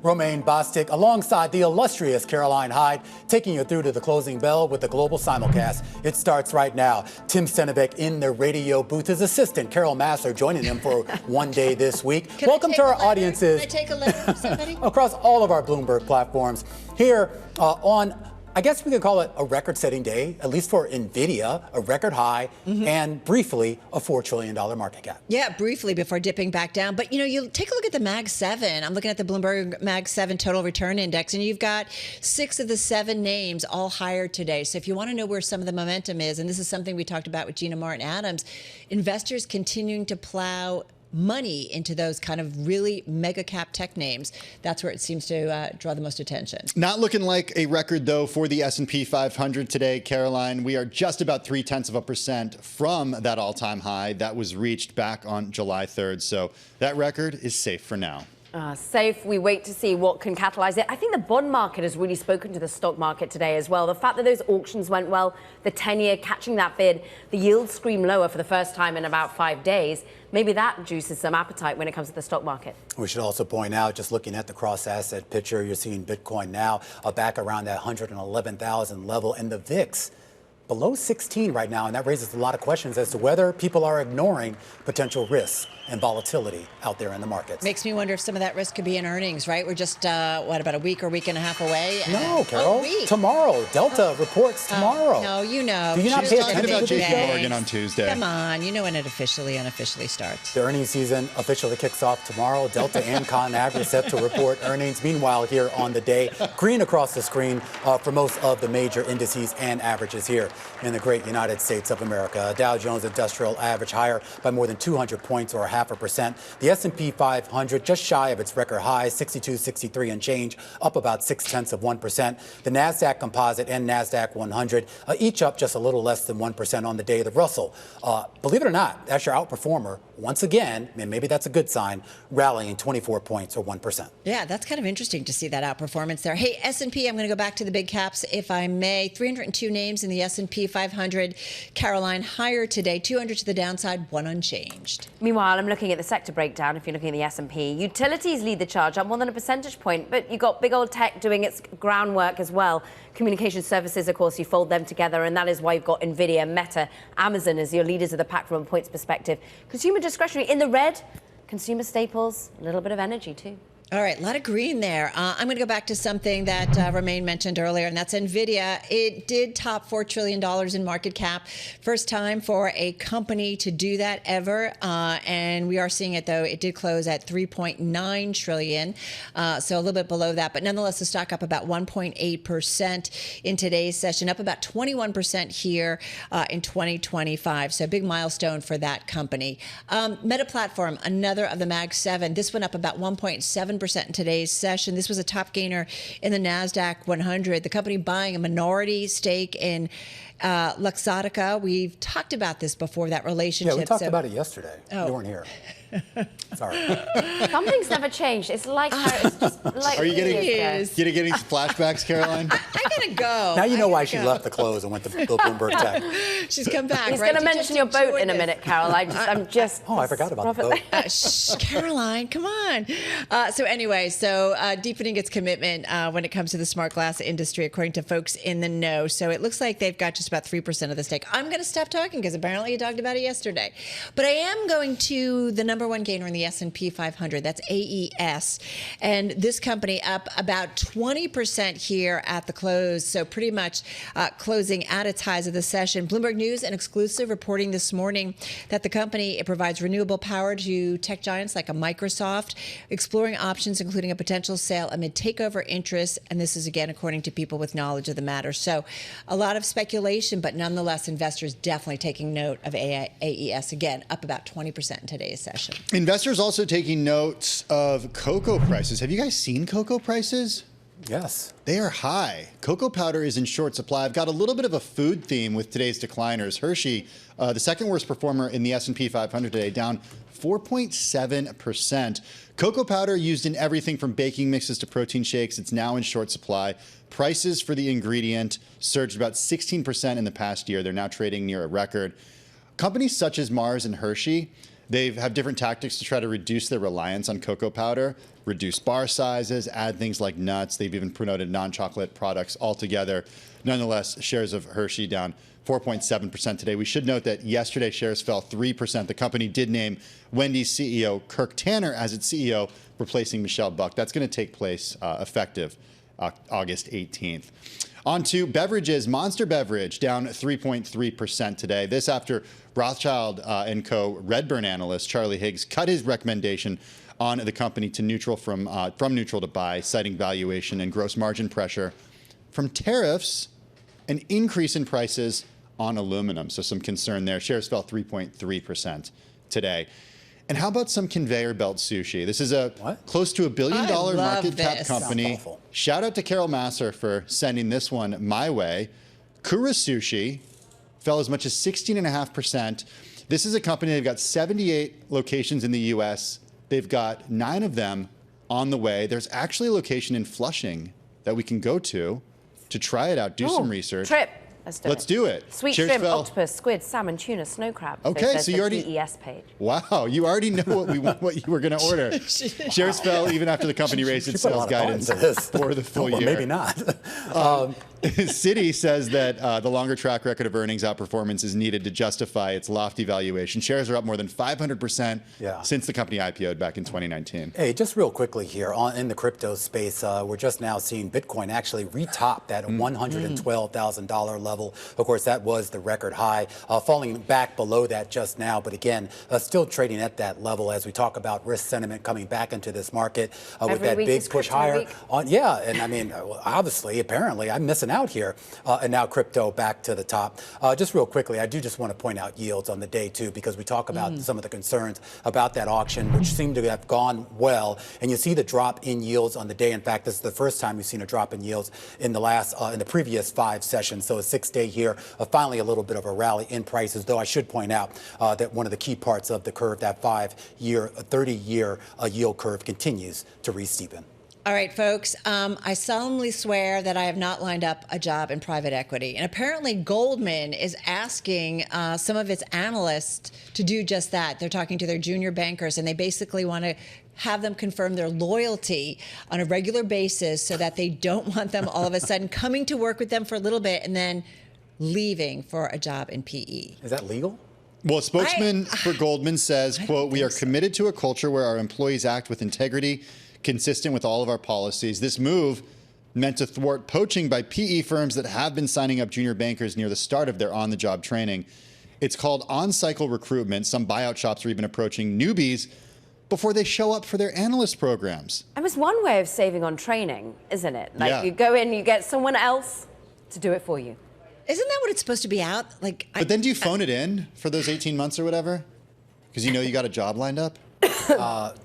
Romaine Bostick, alongside the illustrious Caroline Hyde, taking you through to the closing bell with the global simulcast. It starts right now. Tim Stenovec in the radio booth. His assistant, Carol Massar, joining him for one day this week. Welcome to our audiences. Can I take a letter from somebody? Across all of our Bloomberg platforms. Here on, I guess we could call it a record-setting day, at least for NVIDIA, a record high, and briefly a $4 trillion market cap. Yeah, briefly before dipping back down. But, you know, you take a look at the Mag 7. I'm looking at the Bloomberg Mag 7 Total Return Index, and you've got 6 of the 7 names all higher today. So if you want to know where some of the momentum is, and this is something we talked about with Gina Martin Adams, investors continuing to plow money into those kind of really mega cap tech names. That's where it seems to draw the most attention. Not looking like a record, though, for the S&P 500 today, Caroline. We are just about 0.3% from that all-time high that was reached back on July 3rd. So that record is safe for now. Safe. We wait to see what can catalyze it. I think the bond market has really spoken to the stock market today as well. The fact that those auctions went well, the 10-year catching that bid, the yields scream lower for the first time in about 5 days. Maybe that juices some appetite when it comes to the stock market. We should also point out, just looking at the cross-asset picture, you're seeing Bitcoin now back around that 111,000 level, and the VIX below 16 right now, and that raises a lot of questions as to whether people are ignoring potential risks and volatility out there in the markets. Makes me wonder if some of that risk could be in earnings, right? We're just, about a week or week and a half away? No, Carol. Tomorrow. Delta reports tomorrow. No, you know. Do you not pay attention about to this JP Morgan on Tuesday? Come on. You know when it unofficially starts. The earnings season officially kicks off tomorrow. Delta and Conagra set to report earnings. Meanwhile, here on the day, green across the screen for most of the major indices and averages here in the great United States of America. Dow Jones Industrial average higher by more than 200 points or 0.5%. The S&P 500 just shy of its record high, 62.63 and change, up about 0.6%. The Nasdaq Composite and Nasdaq 100 each up just a little less than 1% on the day. The Russell, believe it or not, that's your outperformer once again, and maybe that's a good sign, rallying 24 points or 1%. Yeah, that's kind of interesting to see that outperformance there. Hey, S&P, I'm going to go back to the big caps, if I may. 302 names in the S&P 500. Caroline, higher today, 200 to the downside, 1 unchanged. Meanwhile, I'm looking at the sector breakdown. If you're looking at the S&P, utilities lead the charge, up more than a percentage point, but you've got big old tech doing its groundwork as well. Communication services, of course, you fold them together, and that is why you've got NVIDIA, Meta, Amazon as your leaders of the pack from a points perspective. Consumer discretionary in the red, consumer staples, a little bit of energy too. All right, a lot of green there. I'm going to go back to something that Romaine mentioned earlier, and that's NVIDIA. It did top $4 trillion in market cap. First time for a company to do that ever. And we are seeing it, though. It did close at $3.9 trillion, so a little bit below that. But nonetheless, the stock up about 1.8% in today's session, up about 21% here in 2025. So a big milestone for that company. Meta Platform, another of the Mag 7. This one up about 1.7% in today's session. This was a top gainer in the NASDAQ 100. The company buying a minority stake in Luxottica. We've talked about this before, that relationship. Yeah, we talked about it yesterday. Oh. You weren't here. Sorry. Something's never changed. It's like it's just like. Are you getting flashbacks, Caroline? I gotta go. Now you know why she left the close and went to Bloomberg Tech. She's come back. He's going to mention your boat in a minute, Carol. I'm just. Oh, I forgot about the boat. Caroline, come on. So anyway, deepening its commitment when it comes to the smart glass industry, according to folks in the know. So it looks like they've got just about 3% of the stake. I'm going to stop talking because apparently you talked about it yesterday. But I am going to the number one gainer in the S&P 500. That's AES. And this company up about 20% here at the close. So pretty much closing at its highs of the session. Bloomberg News, an exclusive reporting this morning that the company, it provides renewable power to tech giants like a Microsoft, exploring options, including a potential sale amid takeover interest. And this is, again, according to people with knowledge of the matter. So a lot of speculation, but nonetheless, investors definitely taking note of AES. Again, up about 20% in today's session. Investors also taking notes of cocoa prices. Have you guys seen cocoa prices? Yes. They are high. Cocoa powder is in short supply. I've got a little bit of a food theme with today's decliners. Hershey, the second worst performer in the S&P 500 today, down 4.7%. Cocoa powder used in everything from baking mixes to protein shakes. It's now in short supply. Prices for the ingredient surged about 16% in the past year. They're now trading near a record. Companies such as Mars and Hershey, They have different tactics to try to reduce their reliance on cocoa powder, reduce bar sizes, add things like nuts. They've even promoted non-chocolate products altogether. Nonetheless, shares of Hershey down 4.7% today. We should note that yesterday shares fell 3%. The company did name Wendy's CEO Kirk Tanner as its CEO, replacing Michelle Buck. That's going to take place effective August 18th. On to beverages. Monster Beverage down 3.3% today. This after Rothschild & Co. Redburn analyst Charlie Higgs cut his recommendation on the company to neutral from neutral to buy, citing valuation and gross margin pressure from tariffs, an increase in prices on aluminum. So some concern there. Shares fell 3.3% today. And how about some conveyor belt sushi? This is a close to $1 billion market cap company. Shout out to Carol Massar for sending this one my way. Kura Sushi fell as much as 16.5%. This is a company, they've got 78 locations in the US. They've got 9 of them on the way. There's actually a location in Flushing that we can go to try it out, do some research. Trip. Let's do it. Sweet shrimp, octopus, squid, salmon, tuna, snow crab. Okay, so you already DES page. Wow, you already know what you were going to order. Shares fell even after the company raised its sales guidance for the full year. Maybe not. Citi says that the longer track record of earnings outperformance is needed to justify its lofty valuation. Shares are up more than 500% since the company IPO'd back in 2019. Hey, just real quickly here in the crypto space, we're just now seeing Bitcoin actually retop that $112,000 level. Of course, that was the record high, falling back below that just now. But again, still trading at that level as we talk about risk sentiment coming back into this market with that big push higher. And I mean, obviously, apparently, I'm missing out here. And now crypto back to the top. Just real quickly, I do just want to point out yields on the day, too, because we talk about some of the concerns about that auction, which seem to have gone well. And you see the drop in yields on the day. In fact, this is the first time we've seen a drop in yields in the previous 5 sessions. So a 6-day here, finally a little bit of a rally in prices, though I should point out that one of the key parts of the curve, that 5-year, 30-year yield curve continues to re-steepen. All right, folks, I solemnly swear that I have not lined up a job in private equity. And apparently Goldman is asking some of its analysts to do just that. They're talking to their junior bankers, and they basically want to have them confirm their loyalty on a regular basis so that they don't want them all of a sudden coming to work with them for a little bit and then leaving for a job in PE. Is that legal? Well, a spokesman for Goldman says, quote, "We are committed to a culture where our employees act with integrity, consistent with all of our policies. This move meant to thwart poaching by PE firms that have been signing up junior bankers near the start of their on-the-job training. It's called on-cycle recruitment. Some buyout shops are even approaching newbies before they show up for their analyst programs." And it's one way of saving on training, isn't it? Like you go in, you get someone else to do it for you. Isn't that what it's supposed to be out? But then do you phone it in for those 18 months or whatever? Because you know you got a job lined up?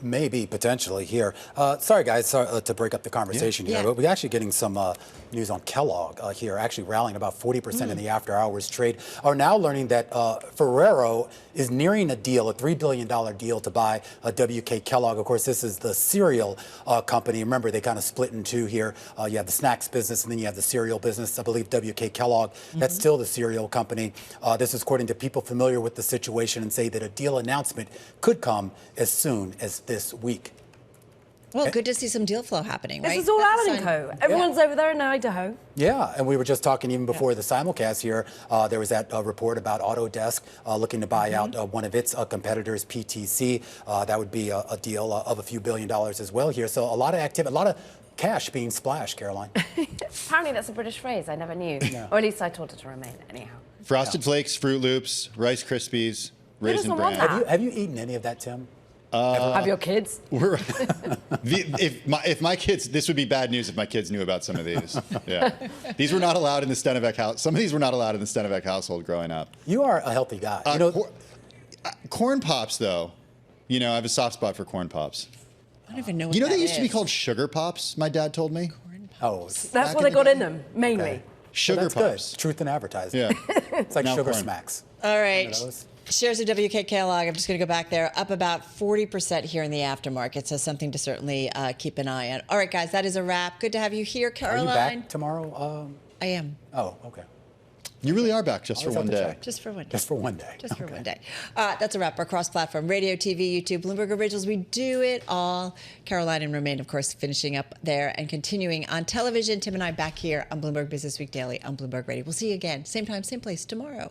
Maybe, potentially here. Sorry, guys, to break up the conversation here, but we're actually getting some news on Kellogg here, actually rallying about 40% in the after-hours trade. Are now learning that Ferrero is nearing a deal, a $3 billion deal to buy WK Kellogg. Of course, this is the cereal company. Remember, they kind of split in two here. You have the snacks business, and then you have the cereal business. I believe WK Kellogg, that's still the cereal company. This is according to people familiar with the situation, and say that a deal announcement could come as soon as this week. Well, good to see some deal flow happening, right? This is all Allen & Co. Everyone's over there in Idaho. Yeah, and we were just talking even before the simulcast here. There was that report about Autodesk looking to buy out one of its competitors, PTC. That would be a deal of a few $1 billion as well here. So a lot of activity, a lot of cash being splashed, Caroline. Apparently that's a British phrase. I never knew. Or at least I taught it to Romaine. Anyhow. Frosted Flakes, Fruit Loops, Rice Krispies, Raisin Bran. Have you eaten any of that, Tim? Have your kids? If my kids, this would be bad news if my kids knew about some of these. Yeah, these were not allowed in the Stenovec house. Some of these were not allowed in the Stenovec household growing up. You are a healthy guy. Corn Pops, though. I have a soft spot for Corn Pops. I don't even know what that is. They used to be called Sugar Pops, my dad told me. That's what they got in them, mainly. Okay. Sugar Pops. Good. Truth in advertising. Yeah. It's like Sugar Smacks. All right. Shares of WK Kellogg, I'm just going to go back there, up about 40% here in the aftermarket. So something to certainly keep an eye on. All right, guys, that is a wrap. Good to have you here, Caroline. Are you back tomorrow? I am. Oh, okay. You really are back just for Always one have to day. check. Just for one day. Just for one day. Just for one day. That's a wrap. Our cross-platform, radio, TV, YouTube, Bloomberg Originals. We do it all. Caroline and Romaine, of course, finishing up there and continuing on television. Tim and I back here on Bloomberg Business Week Daily on Bloomberg Radio. We'll see you again. Same time, same place tomorrow.